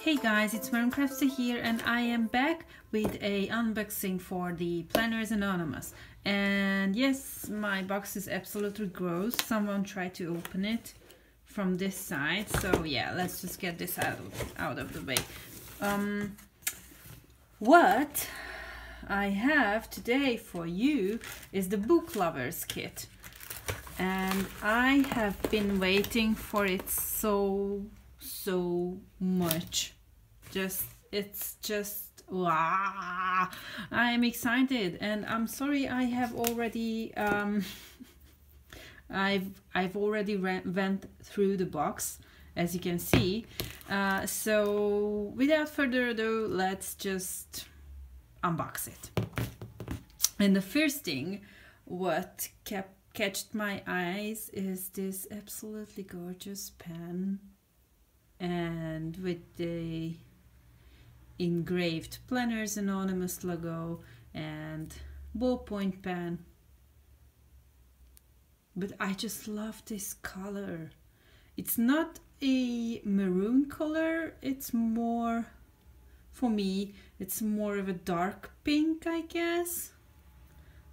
Hey guys, it's marcraftsy here and I am back with a unboxing for the Planners Anonymus. And yes, my box is absolutely gross. Someone tried to open it from this side. So yeah, let's just get this out of the way. What I have today for you is the Book Lovers kit. And I have been waiting for it so much. It's just wow. I am excited, and I'm sorry I have already I've already went through the box, as you can see. So without further ado, let's just unbox it. And the first thing what catched my eyes is this absolutely gorgeous pen, and with the engraved Planners Anonymous logo and ballpoint pen. But I just love this color. It's not a maroon color, it's more, for me, it's more of a dark pink, I guess.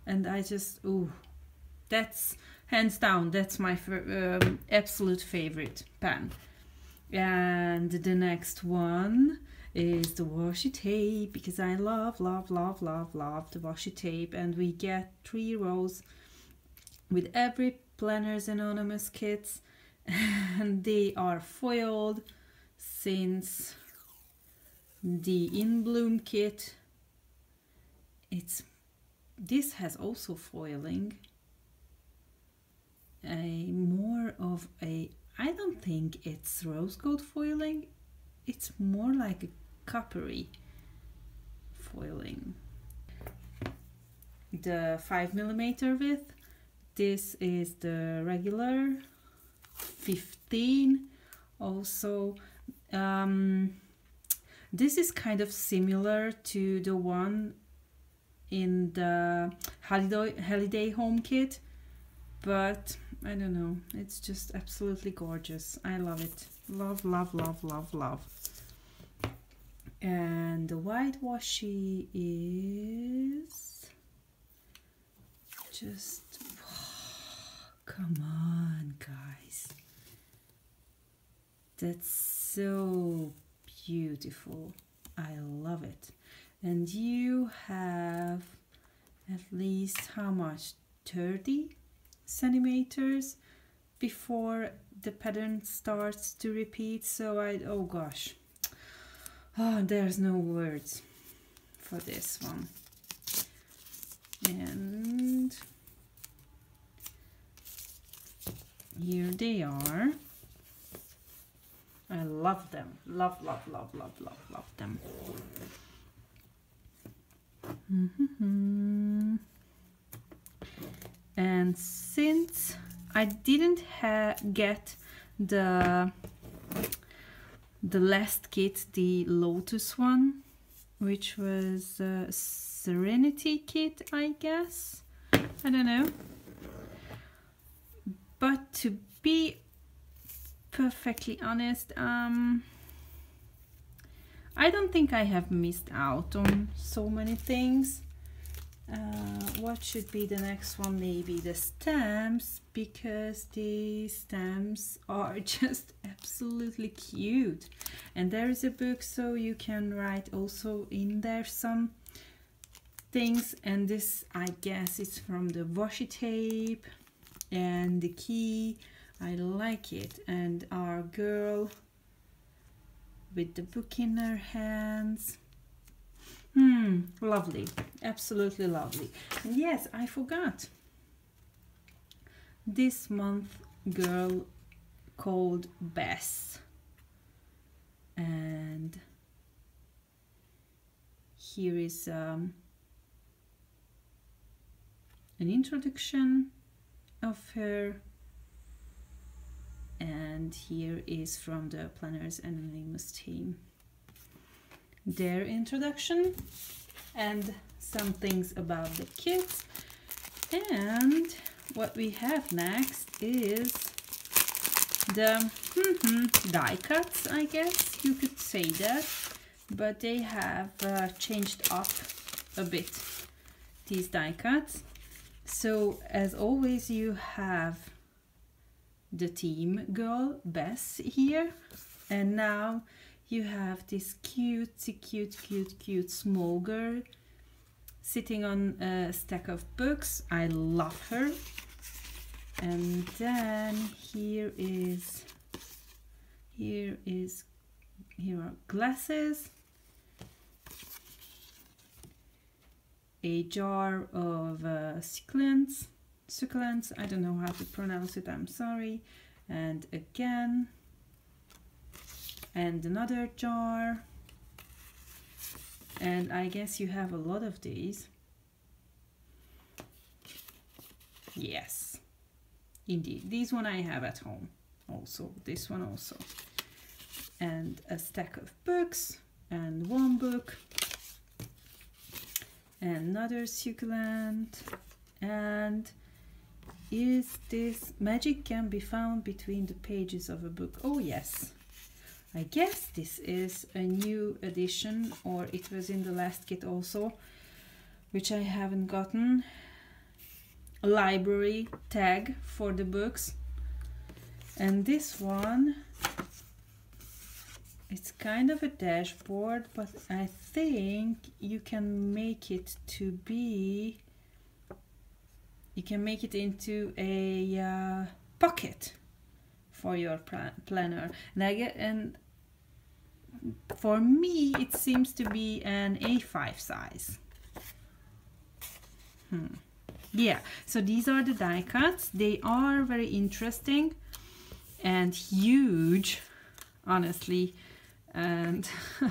And I just, ooh, that's hands down, that's my absolute favorite pen. And the next one is the washi tape, because I love the washi tape, and we get 3 rows with every Planners Anonymous kits, and they are foiled since the In Bloom kit. This has also foiling, more of a, I don't think it's rose gold foiling, it's more like a coppery foiling. The 5mm width, this is the regular 15. Also, this is kind of similar to the one in the holiday home kit, but I don't know, it's just absolutely gorgeous. I love it. Love. And the white washi is just, come on guys, that's so beautiful. I love it. And you have at least how much, 30 centimeters before the pattern starts to repeat. So oh gosh, there's no words for this one. And here they are. I love them. Love them. And since I didn't get the last kit, the Lotus one, which was a Serenity kit, I guess, I don't know, but to be perfectly honest, I don't think I have missed out on so many things. What should be the next one? Maybe the stamps, because the stamps are just absolutely cute. And there is a book, so you can write also in there some things. And this, I guess, is from the washi tape. And the key, I like it. And our girl with the book in her hands. Lovely, absolutely lovely. And yes, I forgot. This month girl called Bess. And here is an introduction of her. And here is from the Planners Anonymous team their introduction and some things about the kit. And what we have next is the die cuts, I guess you could say that, but they have changed up a bit, these die cuts. So as always, you have the team girl Bess here, and now you have this cute small girl sitting on a stack of books. I love her. And then here are glasses, a jar of succulents, I don't know how to pronounce it, I'm sorry, and again, and another jar, and I guess you have a lot of these. Yes, indeed, these one I have at home also, this one also, and a stack of books, and one book, another succulent, and is this magic can be found between the pages of a book? Oh yes, I guess this is a new edition, or it was in the last kit also, which I haven't gotten. A library tag for the books, and this one, it's kind of a dashboard, but I think you can make it to be, you can make it into a pocket for your planner, and for me it seems to be an A5 size. Yeah, so these are the die cuts. They are very interesting and huge, honestly, and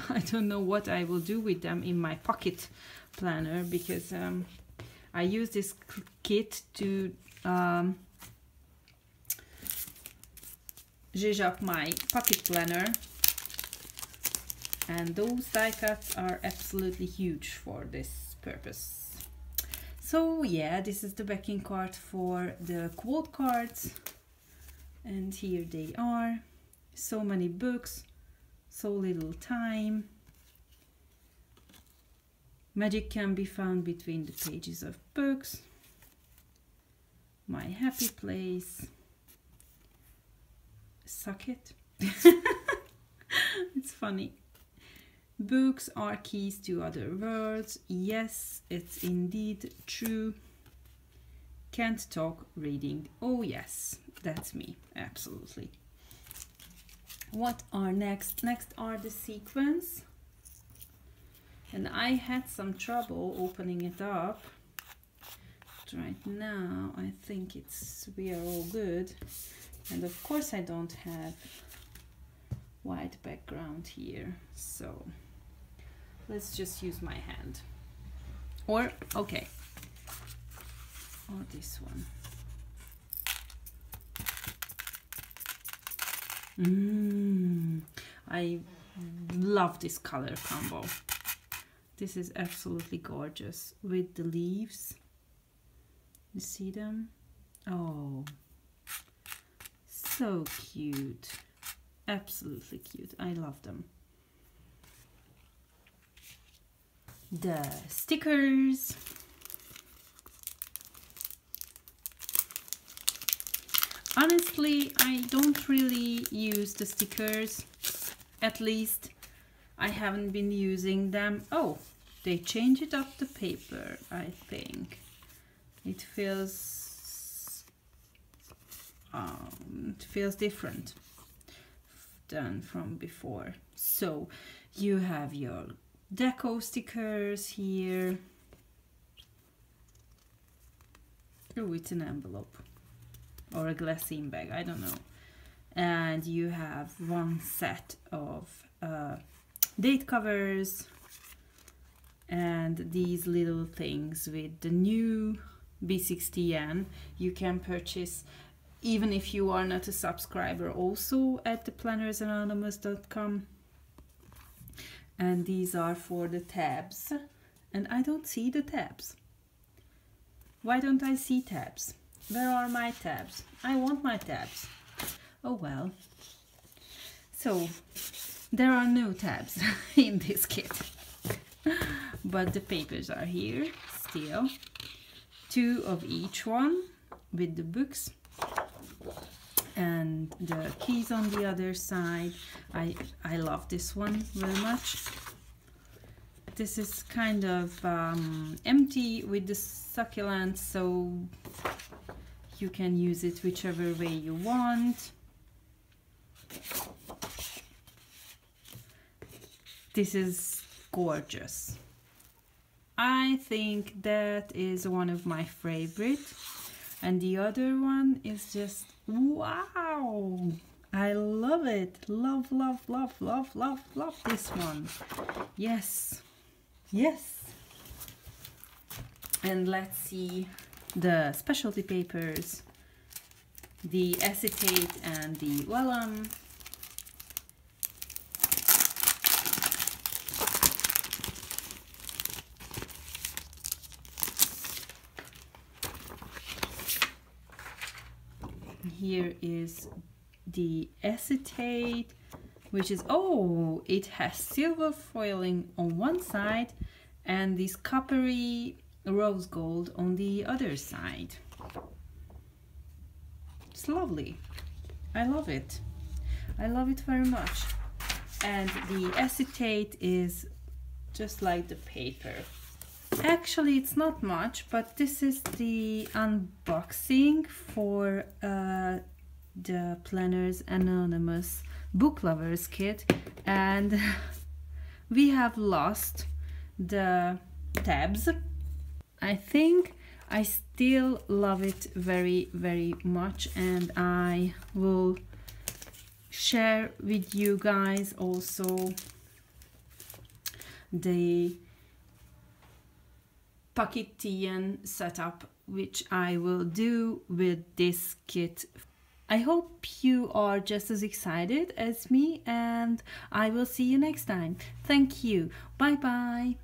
I don't know what I will do with them in my pocket planner, because I use this kit to zhuzh up my pocket planner, and those die cuts are absolutely huge for this purpose. So yeah, this is the backing card for the quote cards, and here they are. So many books, so little time. Magic can be found between the pages of books. My happy place. Suck it. It's funny. Books are keys to other worlds. Yes, it's indeed true. Can't talk, reading. Oh yes, that's me, absolutely. What are next? Next are the sequins. And I had some trouble opening it up. But right now, I think we are all good. And of course I don't have white background here, so let's just use my hand, or okay, or this one. I love this color combo. This is absolutely gorgeous with the leaves. You see them? Oh, so cute. Absolutely cute. I love them. The stickers. Honestly, I don't really use the stickers. At least I haven't been using them. Oh, they changed up the paper, I think. It feels different than from before. So you have your deco stickers here. Oh, it's an envelope or a glassine bag, I don't know. And you have one set of date covers and these little things with the new B60N. You can purchase even if you are not a subscriber also at the plannersanonymous.com. And these are for the tabs, and I don't see the tabs. Why don't I see tabs? Where are my tabs? I want my tabs. Oh well. So there are no tabs in this kit, but the papers are here still. 2 of each one with the books and the keys on the other side. I love this one very much. This is kind of empty with the succulents, so you can use it whichever way you want. This is gorgeous. I think that is one of my favorite, and the other one is just wow. I love it. Love, love, love, love, love, love this one. Yes, yes. And let's see the specialty papers, the acetate and the vellum. Here is the acetate, which is, oh, it has silver foiling on one side and this coppery rose gold on the other side. It's lovely. I love it. I love it very much. And the acetate is just like the paper. Actually, it's not much, but this is the unboxing for the Planners Anonymous book lovers kit, and we have lost the tabs. I think I still love it very, very much, and I will share with you guys also the Paketian setup, which I will do with this kit. I hope you are just as excited as me, and I will see you next time. Thank you. Bye bye.